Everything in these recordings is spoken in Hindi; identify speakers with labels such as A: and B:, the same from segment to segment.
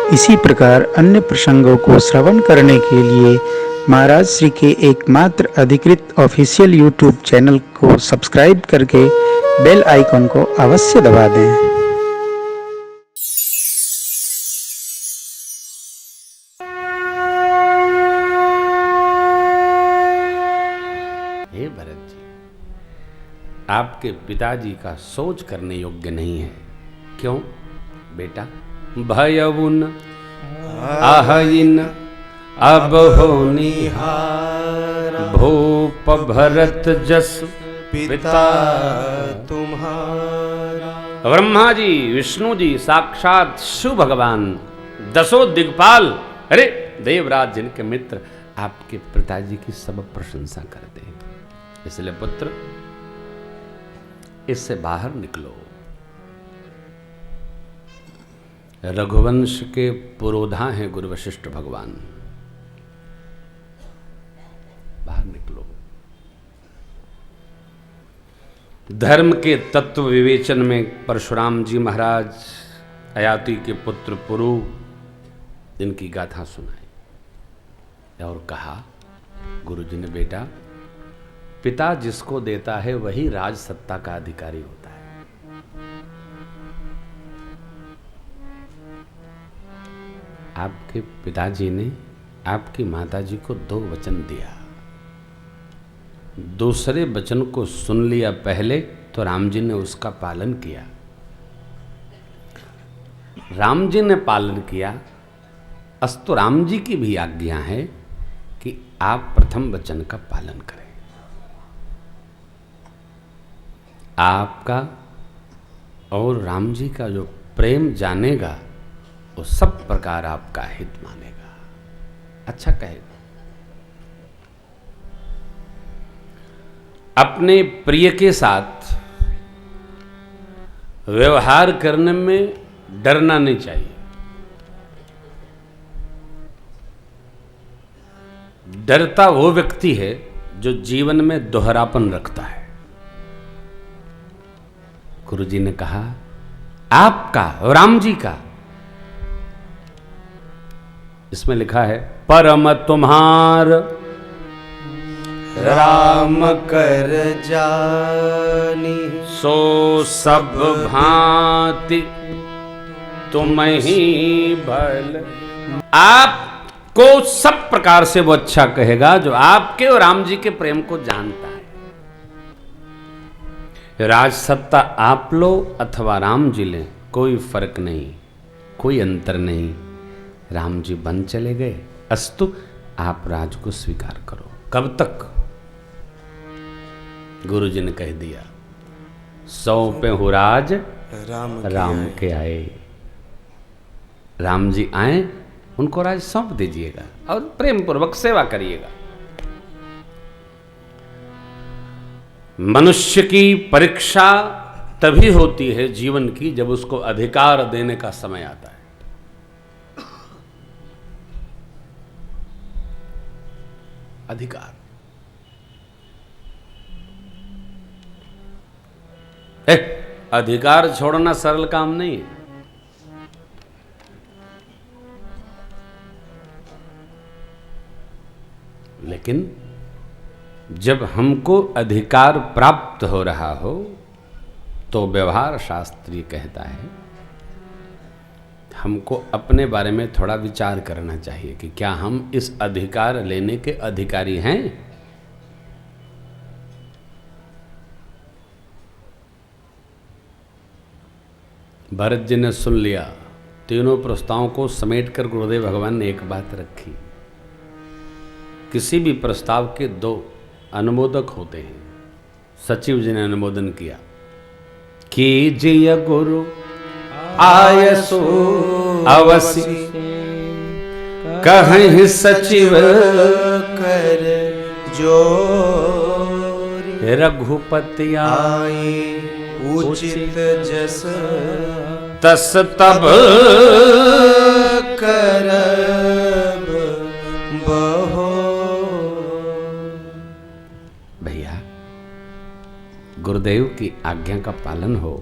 A: इसी प्रकार अन्य प्रसंगों को श्रवण करने के लिए महाराज श्री के एकमात्र अधिकृत ऑफिशियल यूट्यूब चैनल को सब्सक्राइब करके बेल आइकन को अवश्य दबा दें।
B: हे भरत जी, आपके पिताजी का सोच करने योग्य नहीं है। क्यों बेटा? भयउन आहइन अब होनिहार, भूप भरत जस पिता तुम्हारा। ब्रह्मा जी, विष्णु जी, साक्षात शिव भगवान, दसों दिग्पाल, अरे देवराज जिनके मित्र आपके पिताजी की सब प्रशंसा करते हैं। इसलिए पुत्र, इससे बाहर निकलो। रघुवंश के पुरोधा हैं गुरु वशिष्ठ भगवान। बाहर निकलो। धर्म के तत्व विवेचन में परशुराम जी महाराज अयाति के पुत्र पुरु, इनकी गाथा सुनाई और कहा, गुरुजी ने, बेटा, पिता जिसको देता है वही राज सत्ता का अधिकारी होता है। आपके पिताजी ने आपकी माताजी को 2 वचन दिया। दूसरे वचन को सुन लिया पहले तो राम जी ने उसका पालन किया। राम जी ने पालन किया, अस्तु राम जी की भी आज्ञा है कि आप प्रथम वचन का पालन करें। आपका और राम जी का जो प्रेम जानेगा वो सब प्रकार आपका हित मानेगा, अच्छा कहेगा। अपने प्रिय के साथ व्यवहार करने में डरना नहीं चाहिए। डरता वो व्यक्ति है जो जीवन में दोहरापन रखता है। गुरुजी ने कहा, आपका और राम जी का, इसमें लिखा है, परम तुम्हार
C: राम कर जानी,
B: सो सब भांति तुम ही भल। आपको सब प्रकार से वो अच्छा कहेगा जो आपके और राम जी के प्रेम को जानता है। राज सत्ता आप लो अथवा राम जी लें, कोई फर्क नहीं, कोई अंतर नहीं। राम जी बन चले गए, अस्तु आप राज को स्वीकार करो। कब तक? गुरु जी ने कह दिया, सौंपे हो राज राम के आए। राम जी आए, उनको राज सौंप दीजिएगा और प्रेम पूर्वक सेवा करिएगा। मनुष्य की परीक्षा तभी होती है जीवन की जब उसको अधिकार देने का समय आता है। अधिकार, अधिकार छोड़ना सरल काम नहीं है। लेकिन जब हमको अधिकार प्राप्त हो रहा हो तो व्यवहार शास्त्री कहता है हमको अपने बारे में थोड़ा विचार करना चाहिए कि क्या हम इस अधिकार लेने के अधिकारी हैं। भरत जी ने सुन लिया। तीनों प्रस्तावों को समेटकर गुरुदेव भगवान ने एक बात रखी, किसी भी प्रस्ताव के 2 अनुमोदक होते हैं। सचिव जी ने अनुमोदन किया, कीजिए गुरु आयसो अवसि, कहीं सचिव
C: कर जो
B: रघुपति
C: आए, उचित जस
B: तस तब
C: करब बहो।
B: भैया, गुरुदेव की आज्ञा का पालन हो।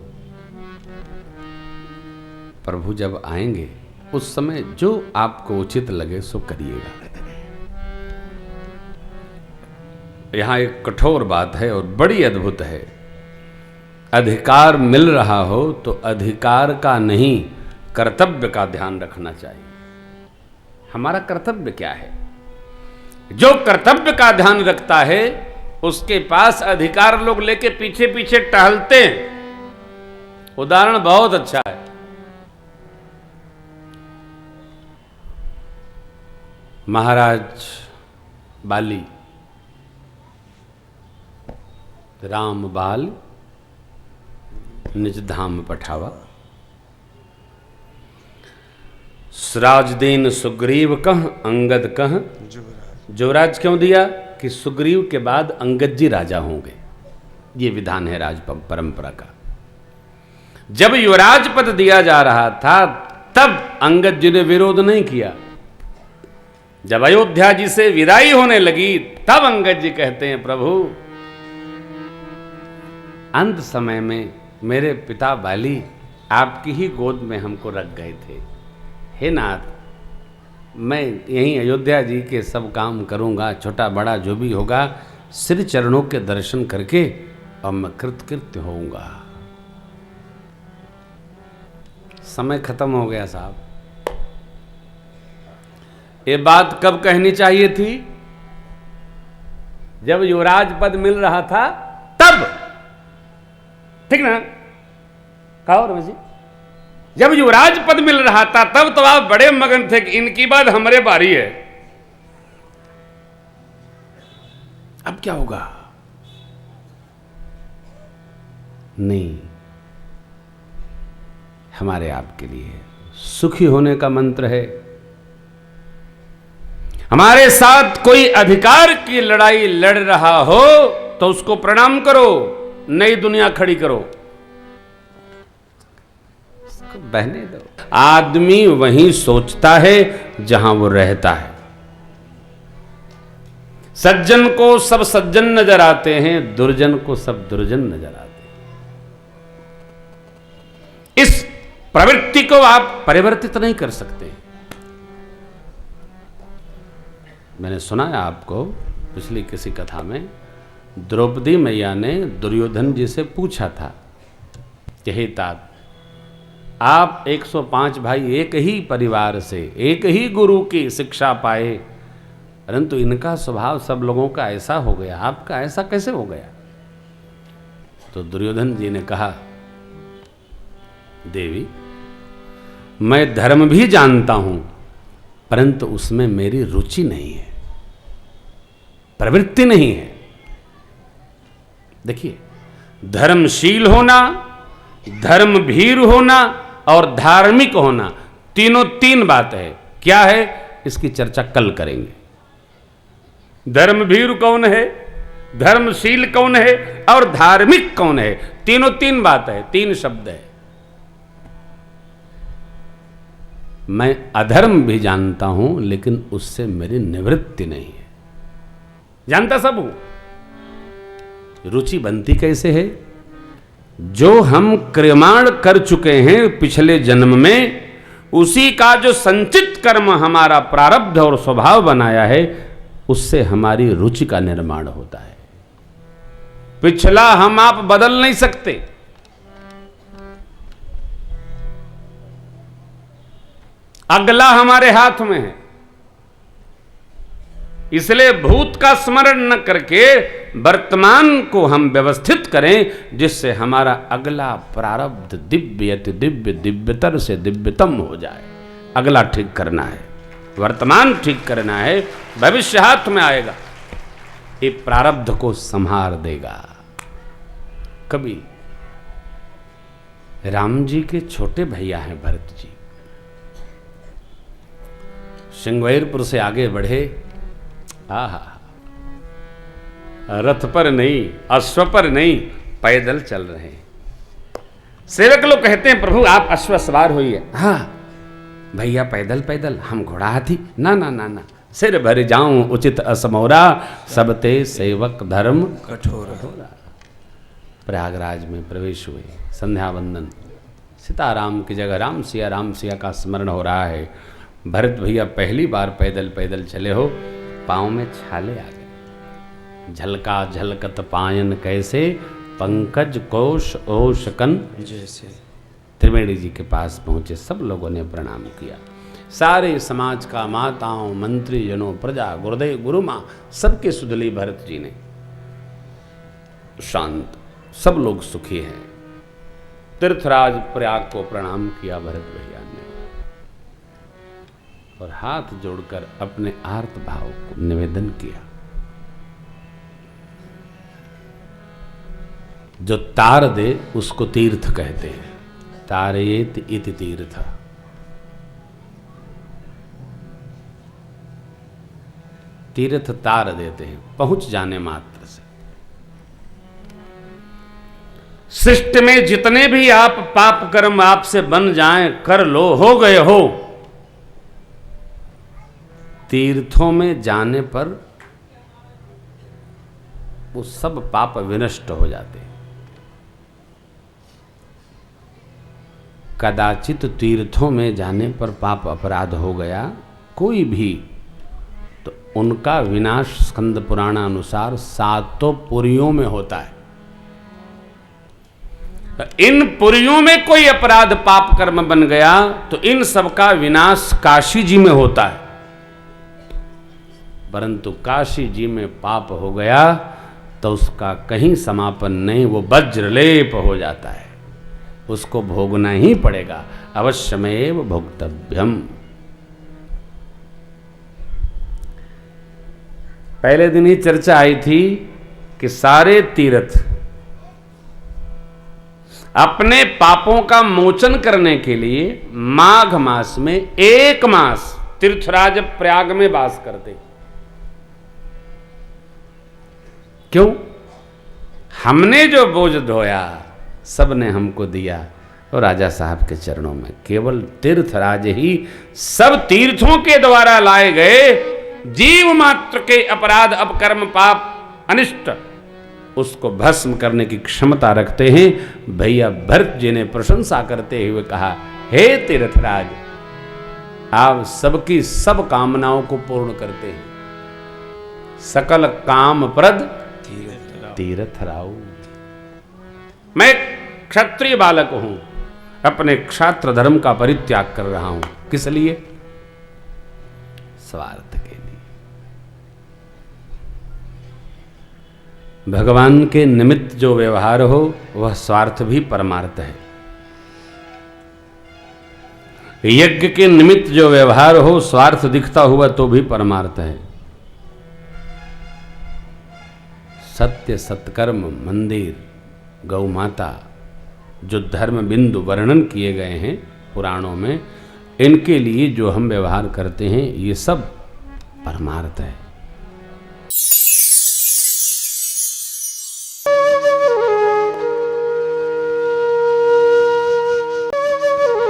B: प्रभु जब आएंगे उस समय जो आपको उचित लगे सो करिएगा। यहां एक कठोर बात है और बड़ी अद्भुत है। अधिकार मिल रहा हो तो अधिकार का नहीं, कर्तव्य का ध्यान रखना चाहिए। हमारा कर्तव्य क्या है? जो कर्तव्य का ध्यान रखता है उसके पास अधिकार लोग लेके पीछे पीछे टहलते हैं। उदाहरण बहुत अच्छा है। महाराज बाली, राम बाल निज धाम पठावा, राजदीन सुग्रीव कह अंगद कह। युवराज क्यों दिया? कि सुग्रीव के बाद अंगद जी राजा होंगे। ये विधान है राज परंपरा का। जब युवराज पद दिया जा रहा था तब अंगद जी ने विरोध नहीं किया। जब अयोध्या जी से विदाई होने लगी तब अंगद जी कहते हैं, प्रभु अंत समय में मेरे पिता बाली आपकी ही गोद में हमको रख गए थे। हे नाथ, मैं यहीं अयोध्या जी के सब काम करूंगा, छोटा बड़ा जो भी होगा, श्री चरणों के दर्शन करके और मैं कृतकृत्य होऊंगा। समय खत्म हो गया साहब। ये बात कब कहनी चाहिए थी? जब युवराज पद मिल रहा था तब। ठीक ना? कहो रमेश जी, जब युवराज पद मिल रहा था तब तो आप बड़े मगन थे कि इनकी बात हमारे बारी है। अब क्या होगा? नहीं, हमारे आपके लिए सुखी होने का मंत्र है। हमारे साथ कोई अधिकार की लड़ाई लड़ रहा हो तो उसको प्रणाम करो, नई दुनिया खड़ी करो, उसको बहने दो। आदमी वहीं सोचता है जहां वो रहता है। सज्जन को सब सज्जन नजर आते हैं, दुर्जन को सब दुर्जन नजर आते हैं। इस प्रवृत्ति को आप परिवर्तित नहीं कर सकते। मैंने सुना है आपको पिछली किसी कथा में, द्रौपदी मैया ने दुर्योधन जी से पूछा था कि हे तात, आप 105 भाई एक ही परिवार से, एक ही गुरु की शिक्षा पाए, परंतु इनका स्वभाव सब लोगों का ऐसा हो गया, आपका ऐसा कैसे हो गया? तो दुर्योधन जी ने कहा, देवी, मैं धर्म भी जानता हूं परंतु उसमें मेरी रुचि नहीं है, प्रवृत्ति नहीं है। देखिए, धर्मशील होना, धर्मभीर होना और धार्मिक होना, तीनों तीन बात है। क्या है? इसकी चर्चा कल करेंगे। धर्मभीर कौन है, धर्मशील कौन है और धार्मिक कौन है? तीनों तीन बात है, तीन शब्द है। मैं अधर्म भी जानता हूं लेकिन उससे मेरी निवृत्ति नहीं है। जानता सब हूं, रुचि बनती कैसे है? जो हम क्रियमाण कर चुके हैं पिछले जन्म में, उसी का जो संचित कर्म हमारा प्रारब्ध और स्वभाव बनाया है, उससे हमारी रुचि का निर्माण होता है। पिछला हम आप बदल नहीं सकते। अगला हमारे हाथ में है। इसलिए भूत का स्मरण न करके वर्तमान को हम व्यवस्थित करें, जिससे हमारा अगला प्रारब्ध दिव्यति दिव्य, दिव्यतर से दिव्यतम हो जाए। अगला ठीक करना है, वर्तमान ठीक करना है, भविष्य हाथ में आएगा, ये प्रारब्ध को संहार देगा। कभी राम जी के छोटे भैया हैं भरत जी, सिंगवैरपुर से आगे बढ़े। आहा, रथ पर नहीं, अश्व पर नहीं, पैदल चल रहे हैं। सेवक लोग कहते हैं, प्रभु आप अश्व सवार होइए। हाँ भैया, पैदल पैदल, हम घोड़ा हाथी। ना ना ना ना, सिर भर जाऊं उचित असमोरा, सबते सेवक धर्म कठोर। प्रयागराज में प्रवेश हुए, संध्या वंदन सीताराम की जगह राम सिया का स्मरण हो रहा है। भरत भैया पहली बार पैदल पैदल चले हो, पाँव में छाले आ गए। झलका झलकत पायन कैसे, पंकज कोश ओशकन
C: जैसे।
B: त्रिवेणी जी के पास पहुंचे, सब लोगों ने प्रणाम किया। सारे समाज का, माताओं, मंत्री जनों, प्रजा, गुरुदेव, गुरु माँ, सबके सुध ली भरत जी ने। शांत, सब लोग सुखी हैं। तीर्थराज प्रयाग को प्रणाम किया भरत भैया ने और हाथ जोड़कर अपने आर्त भाव को निवेदन किया। जो तार दे उसको तीर्थ कहते हैं। तारयेत इति तीर्थ। तीर्थ तार देते हैं पहुंच जाने मात्र से। सृष्टि में जितने भी आप पाप कर्म आपसे बन जाएं, कर लो, हो गए हो, तीर्थों में जाने पर वो सब पाप विनष्ट हो जाते हैं। कदाचित तीर्थों में जाने पर पाप अपराध हो गया कोई भी, तो उनका विनाश स्कंद पुराण अनुसार 7 पुरियों में होता है। इन पुरियों में कोई अपराध पाप कर्म बन गया तो इन सब का विनाश काशी जी में होता है। परंतु काशी जी में पाप हो गया तो उसका कहीं समापन नहीं, वो वज्रलेप हो जाता है, उसको भोगना ही पड़ेगा। अवश्यमेव भोक्तव्यम। पहले दिन ही चर्चा आई थी कि सारे तीर्थ अपने पापों का मोचन करने के लिए माघ मास में 1 मास तीर्थराज प्रयाग में वास करते। क्यों? हमने जो बोझ ढोया सब ने हमको दिया और राजा साहब के चरणों में केवल तीर्थराज ही सब तीर्थों के द्वारा लाए गए जीव मात्र के अपराध, अपकर्म, पाप, अनिष्ट, उसको भस्म करने की क्षमता रखते हैं। भैया भरत जी ने प्रशंसा करते हुए कहा, हे तीर्थराज, आप सबकी सब कामनाओं को पूर्ण करते हैं। सकल काम प्रद तीर्थराव। मैं क्षत्रिय बालक हूं, अपने क्षात्र धर्म का परित्याग कर रहा हूं। किस लिए? स्वार्थ के लिए। भगवान के निमित्त जो व्यवहार हो वह स्वार्थ भी परमार्थ है। यज्ञ के निमित्त जो व्यवहार हो स्वार्थ दिखता हुआ तो भी परमार्थ है। सत्य, सत्कर्म, मंदिर, गौ माता, जो धर्म बिंदु वर्णन किए गए हैं पुराणों में, इनके लिए जो हम व्यवहार करते हैं ये सब परमार्थ है।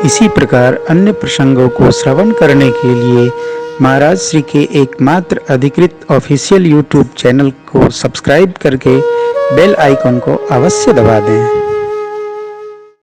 A: इसी प्रकार अन्य प्रसंगों को श्रवण करने के लिए महाराज श्री के एकमात्र अधिकृत ऑफिशियल यूट्यूब चैनल को सब्सक्राइब करके बेल आइकन को अवश्य दबा दें।